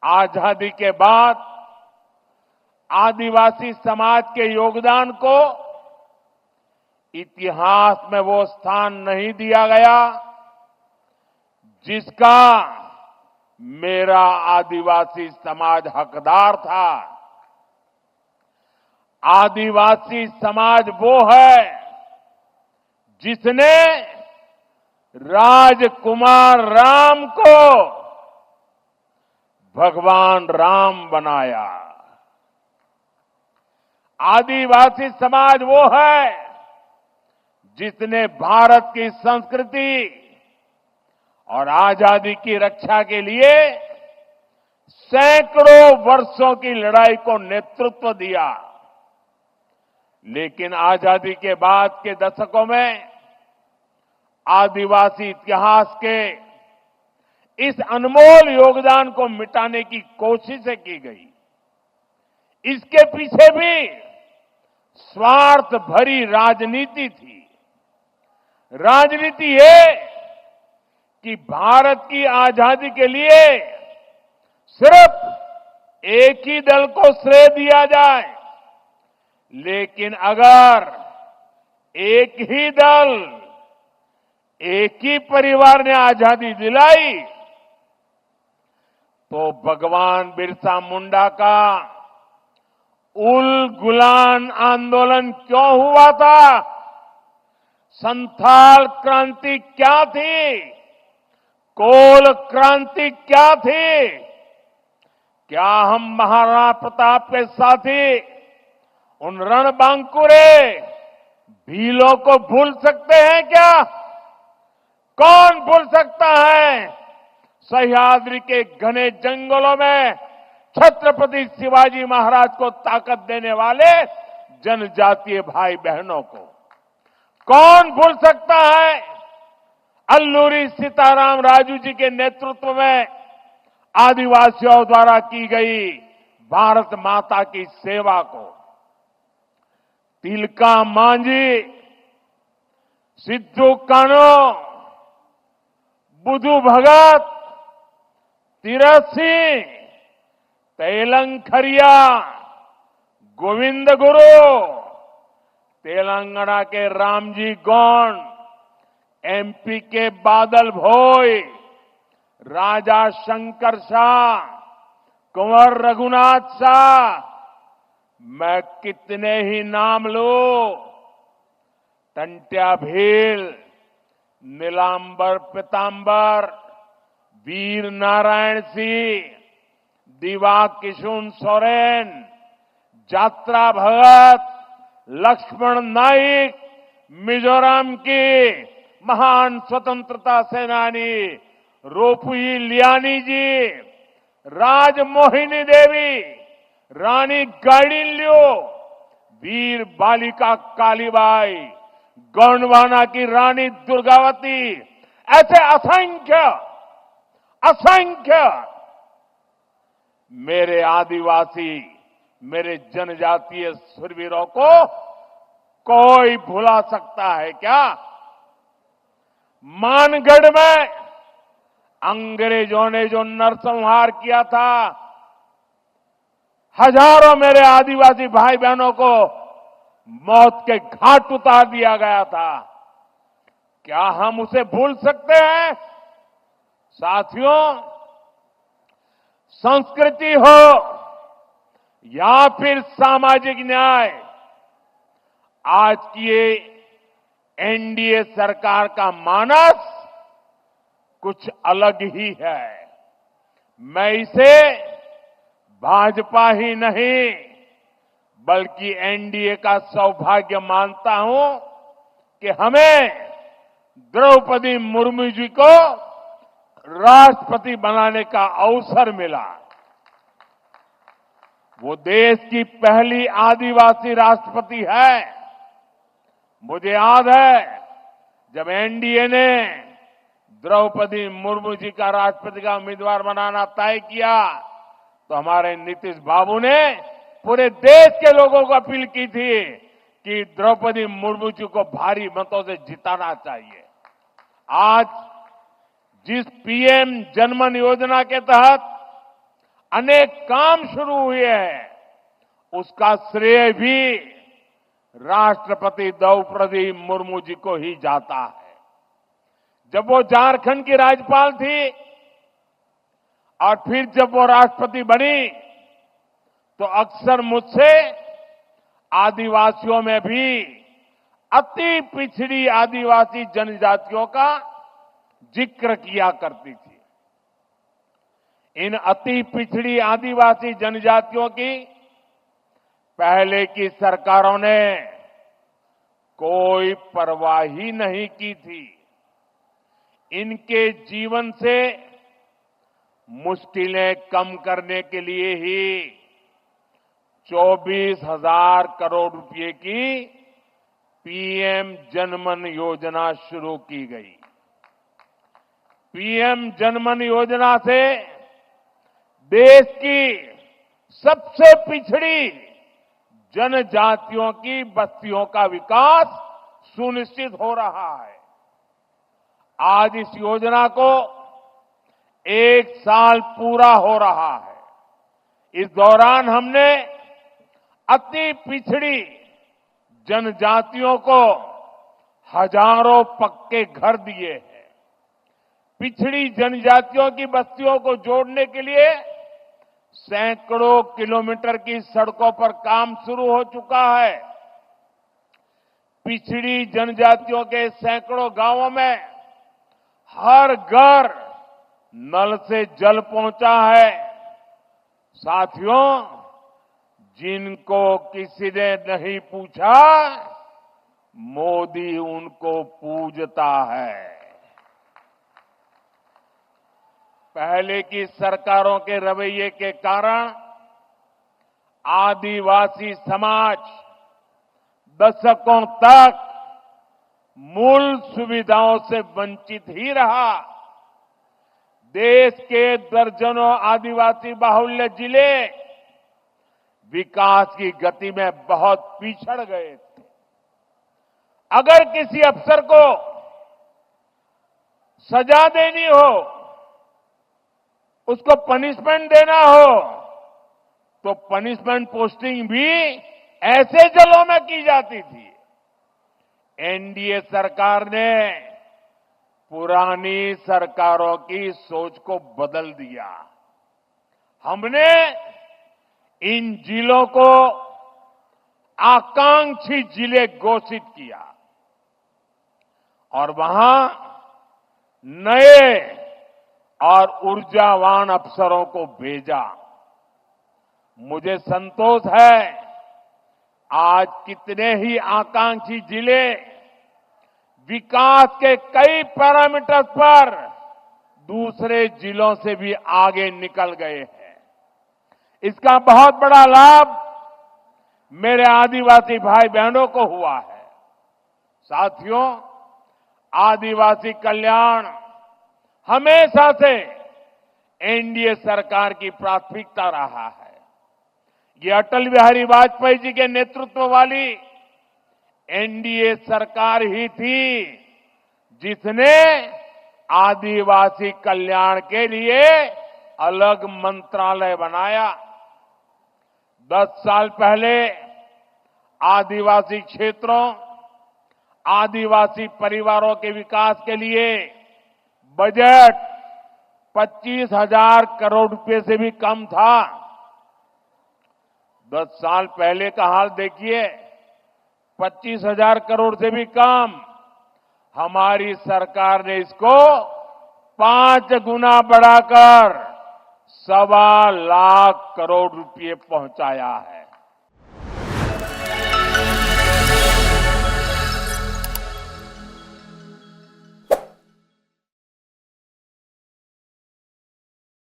आजादी के बाद आदिवासी समाज के योगदान को इतिहास में वो स्थान नहीं दिया गया जिसका मेरा आदिवासी समाज हकदार था। आदिवासी समाज वो है जिसने राजकुमार राम को भगवान राम बनाया। आदिवासी समाज वो है जिसने भारत की संस्कृति और आजादी की रक्षा के लिए सैकड़ों वर्षों की लड़ाई को नेतृत्व दिया। लेकिन आजादी के बाद के दशकों में आदिवासी इतिहास के इस अनमोल योगदान को मिटाने की कोशिशें की गई। इसके पीछे भी स्वार्थ भरी राजनीति थी। राजनीति ये कि भारत की आजादी के लिए सिर्फ एक ही दल को श्रेय दिया जाए, लेकिन अगर एक ही दल, एक ही परिवार ने आजादी दिलाई तो भगवान बिरसा मुंडा का उल गुलान आंदोलन क्यों हुआ था? संथाल क्रांति क्या थी? कोल क्रांति क्या थी? क्या हम महाराणा प्रताप के साथी उन रणबांकुरे भीलों को भूल सकते हैं क्या? कौन भूल सकता है सह्याद्री के घने जंगलों में छत्रपति शिवाजी महाराज को ताकत देने वाले जनजातीय भाई बहनों को? कौन भूल सकता है अल्लूरी सीताराम राजू जी के नेतृत्व में आदिवासियों द्वारा की गई भारत माता की सेवा को? तिलका मांझी, सिद्धू कान्हो, बुधू भगत, तीरथ सिंह, तेलंखरिया, गोविंद गुरु, तेलंगाना के रामजी गौंड, एमपी के बादल भोई, राजा शंकर शाह, कुंवर रघुनाथ शाह, मैं कितने ही नाम लूं। टंट्या भील, नीलांबर पीतांबर, वीर नारायण सिंह, दिवा किशुन सोरेन, जात्रा भगत, लक्ष्मण नाइक, मिजोरम की महान स्वतंत्रता सेनानी रोपुई लियानी जी, राजमोहिनी देवी, रानी गाइडिनल्यू, वीर बालिका कालीबाई, गोंडवाना की रानी दुर्गावती, ऐसे असंख्य असंख्य मेरे आदिवासी, मेरे जनजातीय शूरवीरों को कोई भुला सकता है क्या? मानगढ़ में अंग्रेजों ने जो नरसंहार किया था, हजारों मेरे आदिवासी भाई बहनों को मौत के घाट उतार दिया गया था, क्या हम उसे भूल सकते हैं? साथियों, संस्कृति हो या फिर सामाजिक न्याय, आज की ये एनडीए सरकार का मानस कुछ अलग ही है। मैं इसे भाजपा ही नहीं बल्कि एनडीए का सौभाग्य मानता हूं कि हमें द्रौपदी मुर्मू जी को राष्ट्रपति बनाने का अवसर मिला। वो देश की पहली आदिवासी राष्ट्रपति है। मुझे याद है जब एनडीए ने द्रौपदी मुर्मू जी का राष्ट्रपति का उम्मीदवार बनाना तय किया तो हमारे नीतीश बाबू ने पूरे देश के लोगों को अपील की थी कि द्रौपदी मुर्मू जी को भारी मतों से जिताना चाहिए। आज जिस पीएम जनमन योजना के तहत अनेक काम शुरू हुए हैं, उसका श्रेय भी राष्ट्रपति द्रौपदी मुर्मू जी को ही जाता है। जब वो झारखंड की राज्यपाल थी और फिर जब वो राष्ट्रपति बनी तो अक्सर मुझसे आदिवासियों में भी अति पिछड़ी आदिवासी जनजातियों का जिक्र किया करती थी। इन अति पिछड़ी आदिवासी जनजातियों की पहले की सरकारों ने कोई परवाह ही नहीं की थी। इनके जीवन से मुश्किलें कम करने के लिए ही 24,000 करोड़ रुपए की पीएम जनमन योजना शुरू की गई। पीएम जनमन योजना से देश की सबसे पिछड़ी जनजातियों की बस्तियों का विकास सुनिश्चित हो रहा है। आज इस योजना को 1 साल पूरा हो रहा है। इस दौरान हमने अति पिछड़ी जनजातियों को हजारों पक्के घर दिए हैं। पिछड़ी जनजातियों की बस्तियों को जोड़ने के लिए सैकड़ों किलोमीटर की सड़कों पर काम शुरू हो चुका है। पिछड़ी जनजातियों के सैकड़ों गांवों में हर घर नल से जल पहुंचा है। साथियों, जिनको किसी ने नहीं पूछा, मोदी उनको पूजता है। पहले की सरकारों के रवैये के कारण आदिवासी समाज दशकों तक मूल सुविधाओं से वंचित ही रहा। देश के दर्जनों आदिवासी बाहुल्य जिले विकास की गति में बहुत पिछड़ गए थे। अगर किसी अफसर को सजा देनी हो, उसको पनिशमेंट देना हो, तो पनिशमेंट पोस्टिंग भी ऐसे जिलों में की जाती थी। एनडीए सरकार ने पुरानी सरकारों की सोच को बदल दिया। हमने इन जिलों को आकांक्षी जिले घोषित किया और वहां नए और ऊर्जावान अफसरों को भेजा। मुझे संतोष है, आज कितने ही आकांक्षी जिले विकास के कई पैरामीटर्स पर दूसरे जिलों से भी आगे निकल गए हैं। इसका बहुत बड़ा लाभ मेरे आदिवासी भाई बहनों को हुआ है। साथियों, आदिवासी कल्याण हमेशा से एनडीए सरकार की प्राथमिकता रहा है। ये अटल बिहारी वाजपेयी जी के नेतृत्व वाली एनडीए सरकार ही थी जिसने आदिवासी कल्याण के लिए अलग मंत्रालय बनाया। 10 साल पहले आदिवासी क्षेत्रों, आदिवासी परिवारों के विकास के लिए बजट 25,000 करोड़ रुपए से भी कम था। 10 साल पहले का हाल देखिए, 25,000 करोड़ से भी कम। हमारी सरकार ने इसको 5 गुना बढ़ाकर 1.25 लाख करोड़ रुपए पहुंचाया है।